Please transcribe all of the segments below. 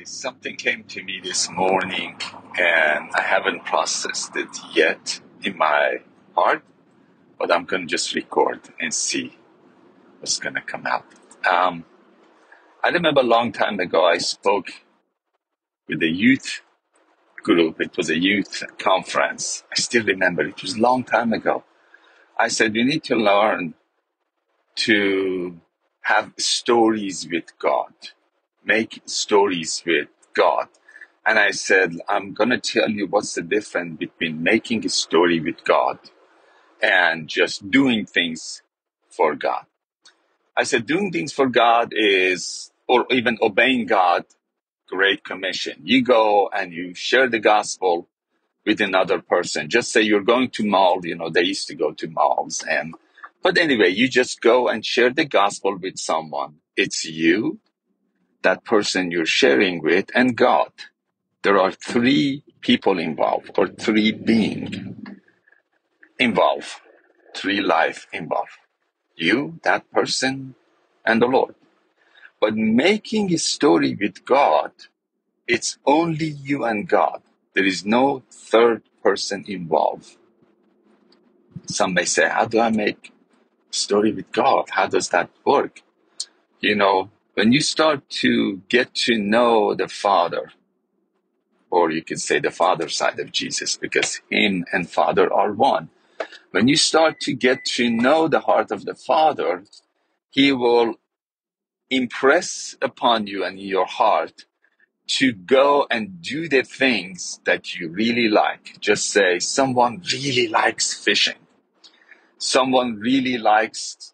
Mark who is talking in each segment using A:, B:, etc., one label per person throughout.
A: Something came to me this morning and I haven't processed it yet in my heart, but I'm going to just record and see what's going to come out. I remember a long time ago I spoke with a youth group. It was a youth conference. I still remember it was a long time ago. I said, you need to learn to have stories with God, make stories with God. And I said, I'm going to tell you what's the difference between making a story with God and just doing things for God. I said, doing things for God is, or even obeying God, Great Commission. You go and you share the gospel with another person. Just say you're going to mall, they used to go to malls. But anyway, you just go and share the gospel with someone. It's you, that person you're sharing with, and God. There are three people involved, or three beings involved, three life involved. You, that person, and the Lord. But making a story with God, it's only you and God. There is no third person involved. Some may say, how do I make a story with God? How does that work? When you start to get to know the Father, or you can say the Father side of Jesus, because Him and Father are one. When you start to get to know the heart of the Father, He will impress upon you and your heart to go and do the things that you really like. Just say, someone really likes fishing. Someone really likes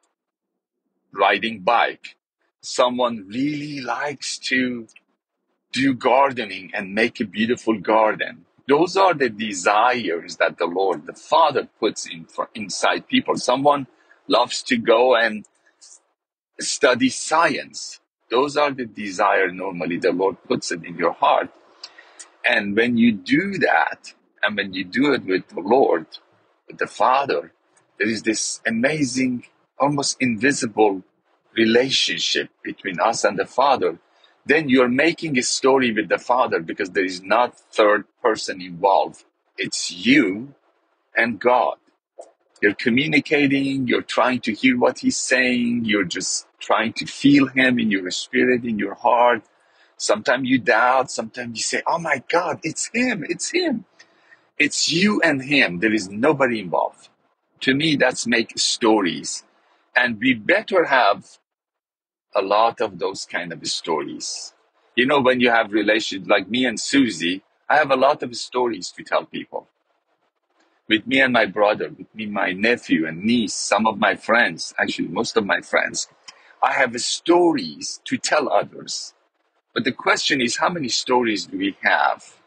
A: riding bike. Someone really likes to do gardening and make a beautiful garden. Those are the desires that the Lord, the Father, puts inside people. Someone loves to go and study science. Those are the desire normally the Lord puts it in your heart. And when you do that, and when you do it with the Lord, with the Father, there is this amazing, almost invisible relationship between us and the Father. Then you're making a story with the Father because there is not third person involved. It's you and God. You're communicating, you're trying to hear what He's saying, you're just trying to feel Him in your spirit, in your heart. Sometimes you doubt, sometimes you say, oh my God, it's Him, it's Him. It's you and Him. There is nobody involved. To me, that's make stories. And we better have a lot of those kind of stories. When you have relations like me and Suzy, I have a lot of stories to tell people. With me and my brother, with me, my nephew and niece, some of my friends, actually most of my friends, I have stories to tell others. But the question is, how many stories do we have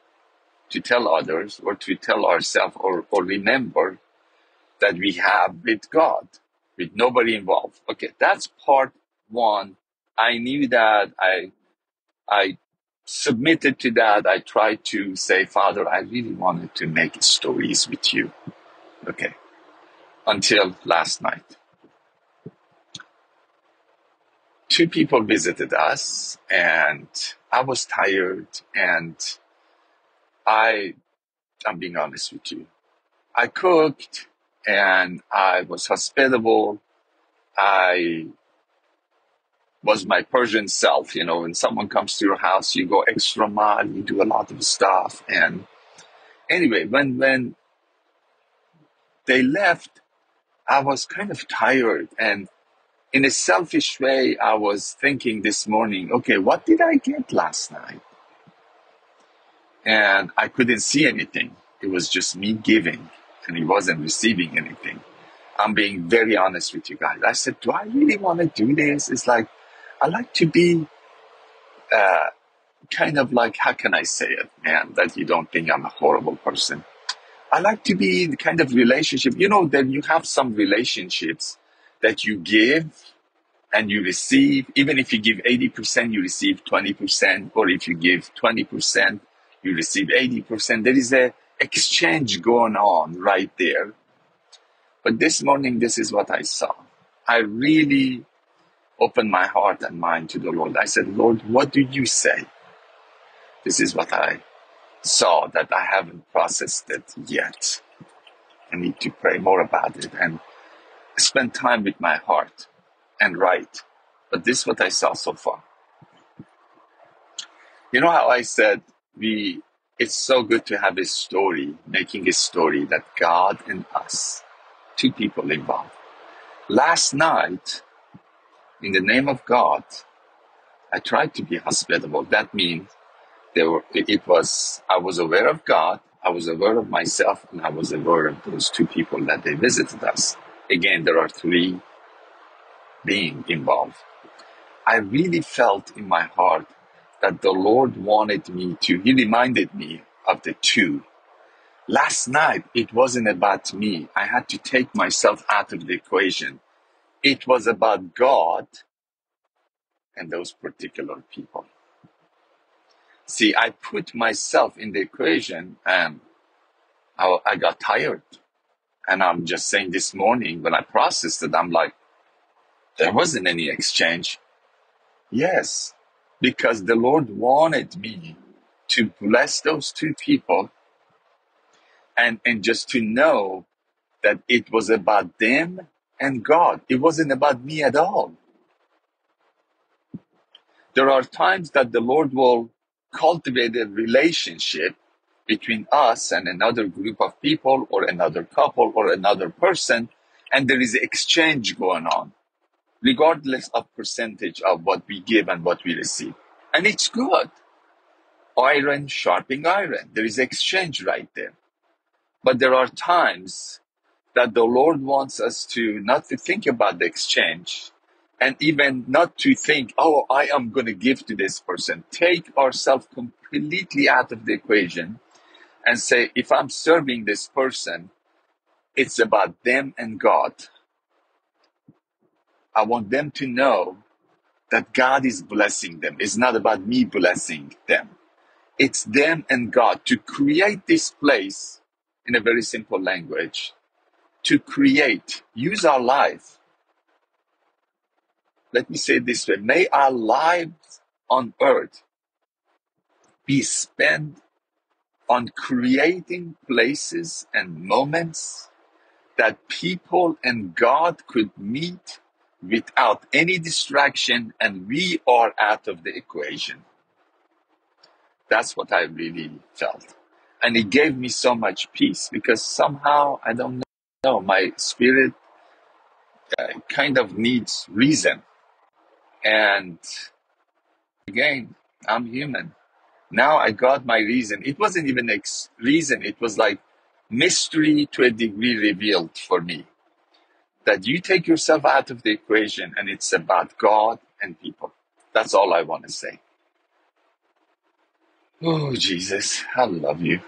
A: to tell others or to tell ourselves or remember that we have with God, with nobody involved? Okay, that's part one. I knew that. I submitted to that. I tried to say, Father, I really wanted to make stories with you. Okay, until last night. Two people visited us and I was tired, and I'm being honest with you. I cooked and I was hospitable. I was my Persian self. When someone comes to your house, you go extra mile, you do a lot of stuff. And anyway, when they left, I was kind of tired. And in a selfish way, I was thinking this morning, okay, what did I get last night? And I couldn't see anything. It was just me giving, and He wasn't receiving anything. I'm being very honest with you guys. I said, do I really want to do this? It's like, I like to be kind of like, how can I say it, man, that you don't think I'm a horrible person? I like to be the kind of relationship, that you have some relationships that you give and you receive. Even if you give 80%, you receive 20%. Or if you give 20%, you receive 80%. There is a exchange going on right there. But this morning, this is what I saw. I really opened my heart and mind to the Lord. I said, Lord, what do you say? This is what I saw that I haven't processed it yet. I need to pray more about it and spend time with my heart and write. But this is what I saw so far. You know how I said it's so good to have a story, making a story that God and us, two people involved. Last night, in the name of God, I tried to be hospitable. That means I was aware of God, I was aware of myself, and I was aware of those two people that they visited us. Again, there are three beings involved. I really felt in my heart that the Lord He reminded me of the two. Last night, it wasn't about me. I had to take myself out of the equation. It was about God and those particular people. See, I put myself in the equation and I got tired. And I'm just saying this morning when I processed it, I'm like, there wasn't any exchange. Yes, because the Lord wanted me to bless those two people and just to know that it was about them and God. It wasn't about me at all. There are times that the Lord will cultivate a relationship between us and another group of people or another couple or another person, and there is exchange going on, regardless of percentage of what we give and what we receive. And it's good. Iron sharpening iron. There is exchange right there. But there are times that the Lord wants us to not to think about the exchange and even not to think, oh, I am going to give to this person. Take ourselves completely out of the equation and say, if I'm serving this person, it's about them and God. I want them to know that God is blessing them. It's not about me blessing them. It's them and God to create this place in a very simple language. To create, use our life. Let me say it this way. May our lives on earth be spent on creating places and moments that people and God could meet without any distraction, and we are out of the equation. That's what I really felt. And it gave me so much peace because somehow, I don't know, my spirit kind of needs reason. And again, I'm human. Now I got my reason. It wasn't even reason. It was like mystery to a degree revealed for me. That you take yourself out of the equation and it's about God and people. That's all I want to say. Oh, Jesus, I love you.